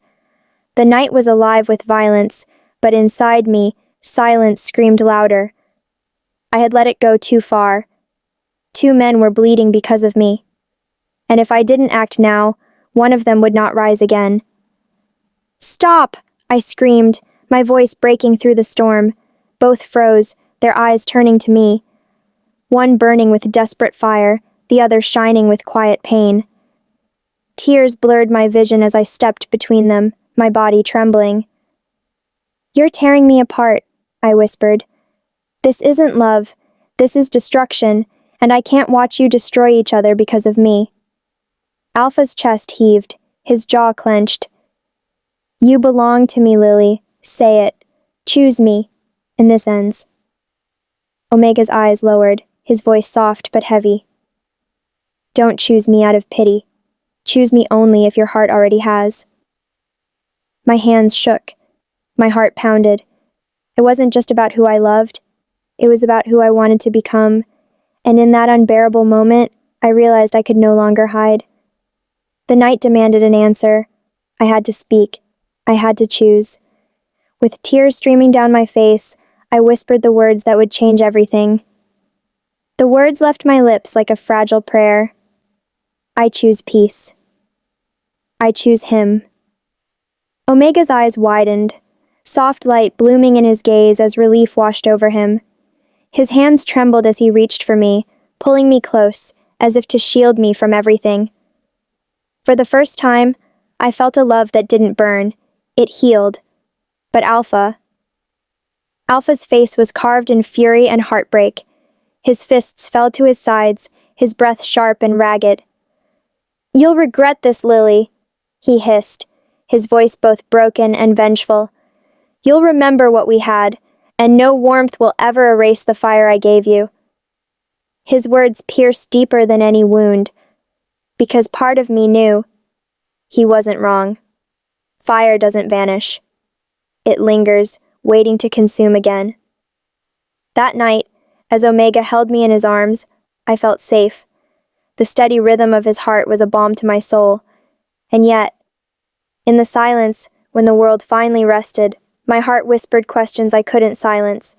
The night was alive with violence, but inside me, silence screamed louder. I had let it go too far. 2 men were bleeding because of me. And if I didn't act now, one of them would not rise again. "Stop!" I screamed, my voice breaking through the storm. Both froze, their eyes turning to me. One burning with desperate fire, the other shining with quiet pain. Tears blurred my vision as I stepped between them, my body trembling. "You're tearing me apart," I whispered. "This isn't love, this is destruction, and I can't watch you destroy each other because of me." Alpha's chest heaved, his jaw clenched. "You belong to me, Lily. Say it. Choose me, and this ends." Omega's eyes lowered, his voice soft but heavy. "Don't choose me out of pity. Choose me only if your heart already has." My hands shook. My heart pounded. It wasn't just about who I loved. It was about who I wanted to become, and in that unbearable moment, I realized I could no longer hide. The night demanded an answer. I had to speak. I had to choose. With tears streaming down my face, I whispered the words that would change everything. The words left my lips like a fragile prayer. I choose peace. I choose him. Omega's eyes widened, soft light blooming in his gaze as relief washed over him. His hands trembled as he reached for me, pulling me close, as if to shield me from everything. For the first time, I felt a love that didn't burn. It healed. But Alpha's face was carved in fury and heartbreak. His fists fell to his sides, his breath sharp and ragged. "You'll regret this, Lily," he hissed, his voice both broken and vengeful. "You'll remember what we had, and no warmth will ever erase the fire I gave you." His words pierced deeper than any wound, because part of me knew he wasn't wrong. Fire doesn't vanish. It lingers, waiting to consume again. That night, as Omega held me in his arms, I felt safe. The steady rhythm of his heart was a balm to my soul. And yet, in the silence, when the world finally rested, my heart whispered questions I couldn't silence.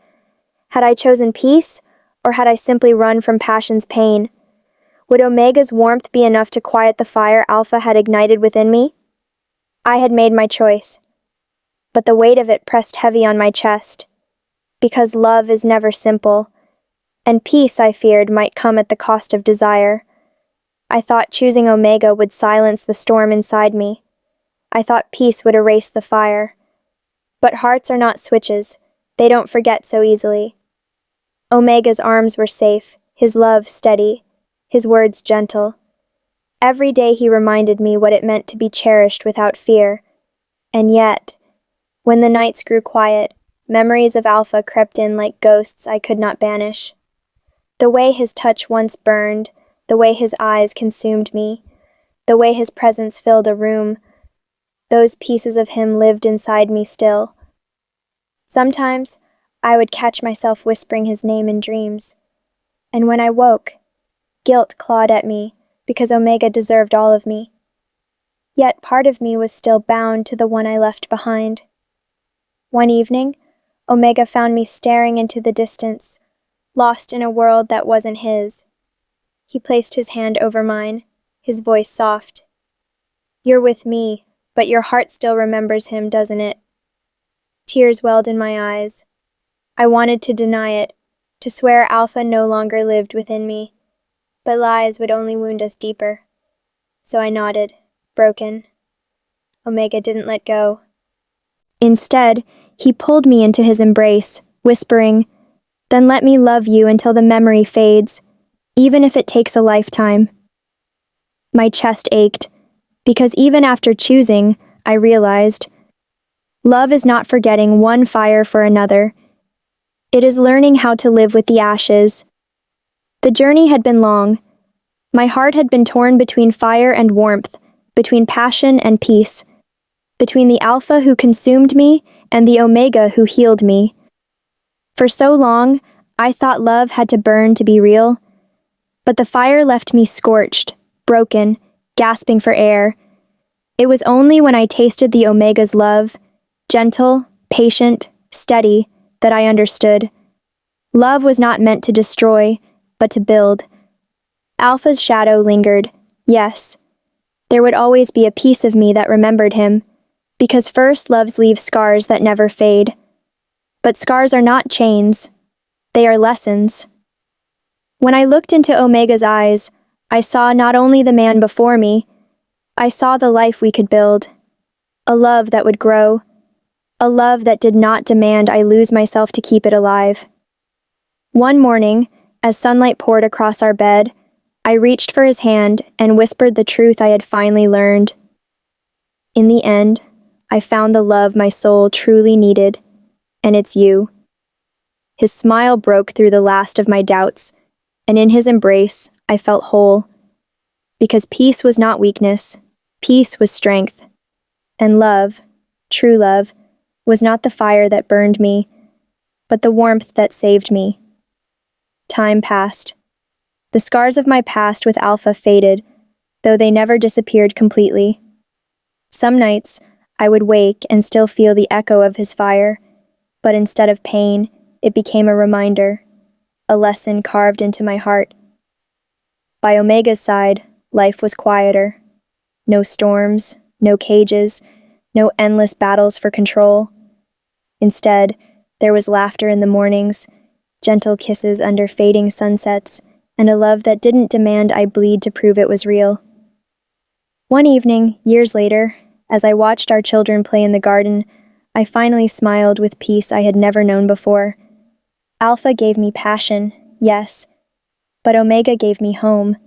Had I chosen peace, or had I simply run from passion's pain? Would Omega's warmth be enough to quiet the fire Alpha had ignited within me? I had made my choice, but the weight of it pressed heavy on my chest. Because love is never simple, and peace, I feared, might come at the cost of desire. I thought choosing Omega would silence the storm inside me. I thought peace would erase the fire. But hearts are not switches. They don't forget so easily. Omega's arms were safe, his love steady, his words gentle. Every day he reminded me what it meant to be cherished without fear. And yet, when the nights grew quiet, memories of Alpha crept in like ghosts I could not banish. The way his touch once burned, the way his eyes consumed me, the way his presence filled a room, those pieces of him lived inside me still. Sometimes, I would catch myself whispering his name in dreams. And when I woke, guilt clawed at me, because Omega deserved all of me. Yet part of me was still bound to the one I left behind. One evening, Omega found me staring into the distance, lost in a world that wasn't his. He placed his hand over mine, his voice soft. "You're with me, but your heart still remembers him, doesn't it?" Tears welled in my eyes. I wanted to deny it, to swear Alpha no longer lived within me, but lies would only wound us deeper. So I nodded, broken. Omega didn't let go. Instead, he pulled me into his embrace, whispering, "Then let me love you until the memory fades, even if it takes a lifetime." My chest ached, because even after choosing, I realized, love is not forgetting one fire for another. It is learning how to live with the ashes. The journey had been long. My heart had been torn between fire and warmth, between passion and peace, between the Alpha who consumed me and the Omega who healed me. For so long, I thought love had to burn to be real, but the fire left me scorched, broken, gasping for air. It was only when I tasted the Omega's love, gentle, patient, steady, that I understood. Love was not meant to destroy, but to build. Alpha's shadow lingered, yes. There would always be a piece of me that remembered him, because first loves leave scars that never fade. But scars are not chains, they are lessons. When I looked into Omega's eyes, I saw not only the man before me, I saw the life we could build. A love that would grow. A love that did not demand I lose myself to keep it alive. One morning, as sunlight poured across our bed, I reached for his hand and whispered the truth I had finally learned. In the end, I found the love my soul truly needed, and it's you. His smile broke through the last of my doubts, and in his embrace, I felt whole. Because peace was not weakness, peace was strength. And love, true love, was not the fire that burned me, but the warmth that saved me. Time passed. The scars of my past with Alpha faded, though they never disappeared completely. Some nights, I would wake and still feel the echo of his fire, but instead of pain, it became a reminder, a lesson carved into my heart. By Omega's side, life was quieter. No storms, no cages, no endless battles for control. Instead, there was laughter in the mornings, gentle kisses under fading sunsets, and a love that didn't demand I bleed to prove it was real. One evening, years later, as I watched our children play in the garden, I finally smiled with peace I had never known before. Alpha gave me passion, yes, but Omega gave me home.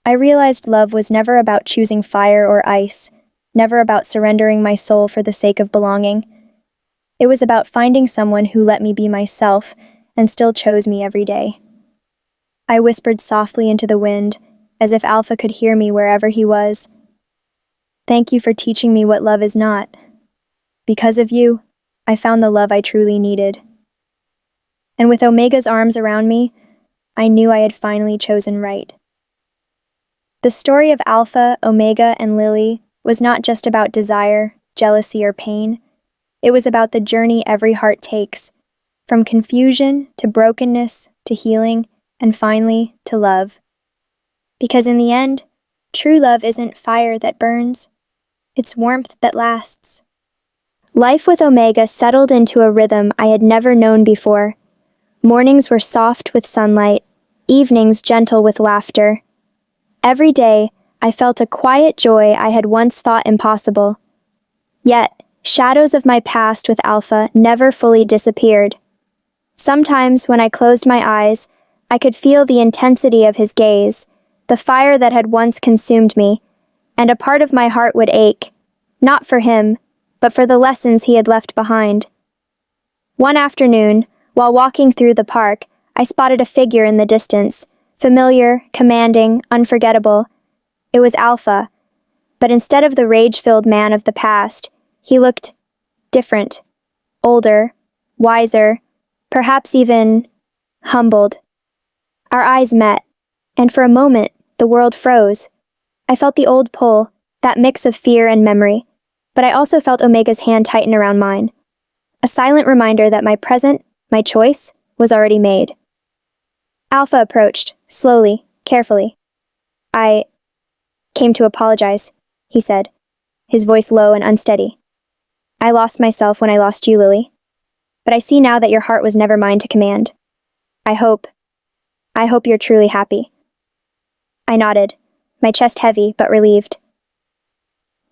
I realized love was never about choosing fire or ice, never about surrendering my soul for the sake of belonging. It was about finding someone who let me be myself and still chose me every day. I whispered softly into the wind, as if Alpha could hear me wherever he was. Thank you for teaching me what love is not. Because of you, I found the love I truly needed. And with Omega's arms around me, I knew I had finally chosen right. The story of Alpha, Omega, and Lily was not just about desire, jealousy, or pain. It was about the journey every heart takes, from confusion to brokenness to healing, and finally to love. Because in the end, true love isn't fire that burns, it's warmth that lasts. Life with Omega settled into a rhythm I had never known before. Mornings were soft with sunlight, evenings gentle with laughter. Every day, I felt a quiet joy I had once thought impossible. Yet, shadows of my past with Alpha never fully disappeared. Sometimes, when I closed my eyes, I could feel the intensity of his gaze, the fire that had once consumed me, and a part of my heart would ache, not for him, but for the lessons he had left behind. One afternoon, while walking through the park, I spotted a figure in the distance, familiar, commanding, unforgettable. It was Alpha, but instead of the rage-filled man of the past, he looked different, older, wiser, perhaps even humbled. Our eyes met, and for a moment, the world froze. I felt the old pull, that mix of fear and memory, but I also felt Omega's hand tighten around mine. A silent reminder that my present, my choice, was already made. Alpha approached, slowly, carefully. I came to apologize, he said, his voice low and unsteady. I lost myself when I lost you, Lily. But I see now that your heart was never mine to command. I hope you're truly happy. I nodded, my chest heavy but relieved.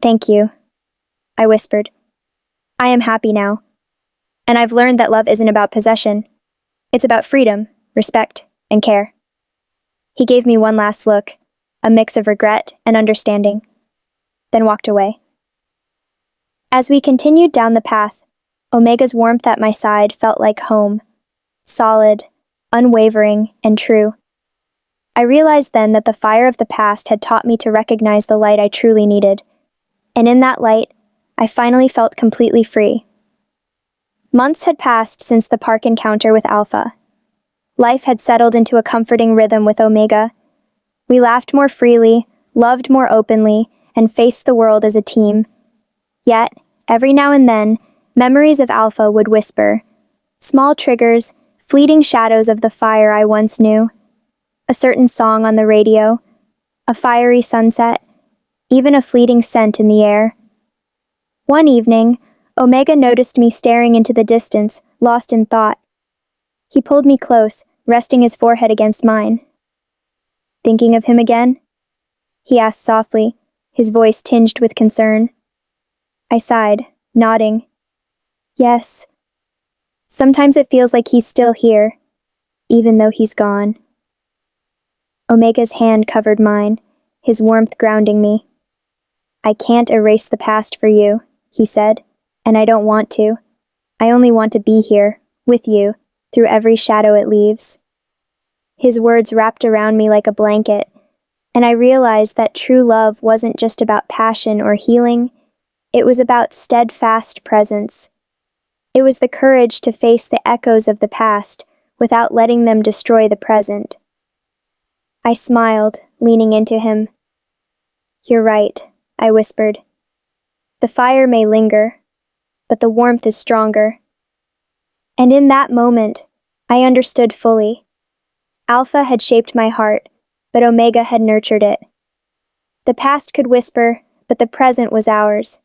Thank you, I whispered. I am happy now. And I've learned that love isn't about possession. It's about freedom, respect, and care. He gave me one last look, a mix of regret and understanding, then walked away. As we continued down the path, Omega's warmth at my side felt like home, solid, unwavering, and true. I realized then that the fire of the past had taught me to recognize the light I truly needed, and in that light, I finally felt completely free. Months had passed since the park encounter with Alpha. Life had settled into a comforting rhythm with Omega. We laughed more freely, loved more openly, and faced the world as a team. Yet, every now and then, memories of Alpha would whisper. Small triggers, fleeting shadows of the fire I once knew. A certain song on the radio, a fiery sunset, even a fleeting scent in the air. One evening, Omega noticed me staring into the distance, lost in thought. He pulled me close, resting his forehead against mine. "Thinking of him again?" he asked softly, his voice tinged with concern. I sighed, nodding. "Yes. Sometimes it feels like he's still here, even though he's gone." Omega's hand covered mine, his warmth grounding me. "I can't erase the past for you," he said, "and I don't want to. I only want to be here, with you, through every shadow it leaves." His words wrapped around me like a blanket, and I realized that true love wasn't just about passion or healing, it was about steadfast presence. It was the courage to face the echoes of the past without letting them destroy the present. I smiled, leaning into him. "You're right," I whispered. "The fire may linger, but the warmth is stronger." And in that moment, I understood fully. Alpha had shaped my heart, but Omega had nurtured it. The past could whisper, but the present was ours.